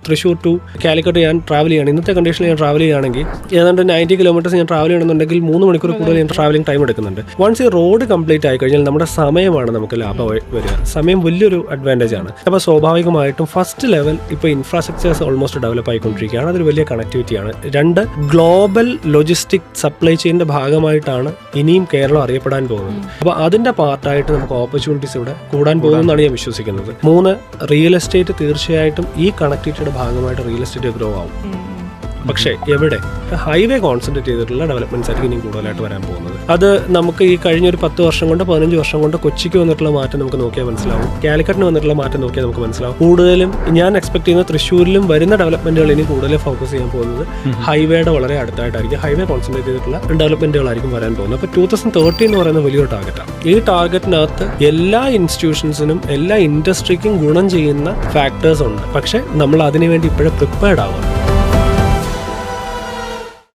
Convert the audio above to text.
Thrissur to Calicut ഞാൻ travel ചെയ്യണം, ഇന്നത്തെ കണ്ടീഷനിൽ ഞാൻ ട്രാവൽ ചെയ്യുകയാണെങ്കിൽ ഏതാണ്ട് 90 കിലോമീറ്റേഴ്സ് ഞാൻ ട്രാവൽ ചെയ്യണമെന്നുണ്ടെങ്കിൽ 3 മണിക്കൂർ കൂടുതൽ ഞാൻ ട്രാവലിംഗ് ടൈം എടുക്കുന്നുണ്ട്. വൺസ് ഈ റോഡ് കംപ്ലീറ്റ് ആയി കഴിഞ്ഞാൽ നമ്മുടെ സമയമാണ് നമുക്ക് ലാഭം വരിക. സമയം വലിയൊരു അഡ്വാൻറ്റേജ് ആണ്. അപ്പോൾ സ്വാഭാവികമായിട്ടും ഫസ്റ്റ് ലെവൽ ഇപ്പോൾ ഇൻഫ്രാസ്ട്രക്ചേഴ്സ് ഓൾമോസ്റ്റ് ഡെവലപ്പ് ആയിക്കൊണ്ടിരിക്കുകയാണ്. അതൊരു വലിയ കണക്ടിവിറ്റിയാണ്. 2, ഗ്ലോബൽ ലോജിസ്റ്റിക് സപ്ലൈ ചെയിൻ്റെ ഭാഗമായിട്ടാണ് ഇനിയും കേരളം അറിയപ്പെടാൻ പോകുന്നത്. അപ്പോൾ അതിൻ്റെ പാർട്ടായിട്ട് നമുക്ക് ഓപ്പർച്യൂണിറ്റീസ് ഇവിടെ കൂടാൻ പോകുമെന്നാണ് ഞാൻ വിശ്വസിക്കുന്നത്. 3, റിയൽ എസ്റ്റേറ്റ് തീർച്ചയായിട്ടും ഈ കണക്ടിവിറ്റിയുടെ ഭാഗമായിട്ട് റിയൽ എസ്റ്റേറ്റ് ഗ്രോ ആവും. പക്ഷേ എവിടെ? ഹൈവേ കോൺസെൻട്രേറ്റ് ചെയ്തിട്ടുള്ള ഡെവലപ്മെന്റ്സ് ആയിരിക്കും ഇനി കൂടുതലായിട്ട് വരാൻ പോകുന്നത്. അത് നമുക്ക് ഈ കഴിഞ്ഞ ഒരു 10 വർഷം കൊണ്ട് 15 വർഷം കൊണ്ട് കൊച്ചിക്ക് വന്നിട്ടുള്ള മാറ്റം നമുക്ക് നോക്കിയാൽ മനസ്സിലാവും. കാലിക്കറ്റിന് വന്നിട്ടുള്ള മാറ്റം നോക്കിയാൽ നമുക്ക് മനസ്സിലാവും. കൂടുതലും ഞാൻ എക്സ്പെക്ട് ചെയ്യുന്ന തൃശ്ശൂരിലും വരുന്ന ഡെവലപ്മെന്റുകൾ ഇനി കൂടുതൽ ഫോക്കസ് ചെയ്യാൻ പോകുന്നത് ഹൈവേയുടെ വളരെ അടുത്തായിട്ടായിരിക്കും. ഹൈവേ കോൺസെൻട്രേറ്റ് ചെയ്തിട്ടുള്ള ഡെവലപ്മെന്റുകളായിരിക്കും വരാൻ പോകുന്നത്. അപ്പോൾ 2030 എന്ന് പറയുന്ന വലിയൊരു ടാർഗറ്റാണ്. ഈ ടാർഗറ്റിനകത്ത് എല്ലാ ഇൻസ്റ്റിറ്റ്യൂഷൻസിനും എല്ലാ ഇൻഡസ്ട്രിക്കും ഗുണം ചെയ്യുന്ന ഫാക്ടേഴ്സ് ഉണ്ട്. പക്ഷേ നമ്മൾ അതിനുവേണ്ടി ഇപ്പോഴും പ്രിപ്പയർഡ് ആവുക.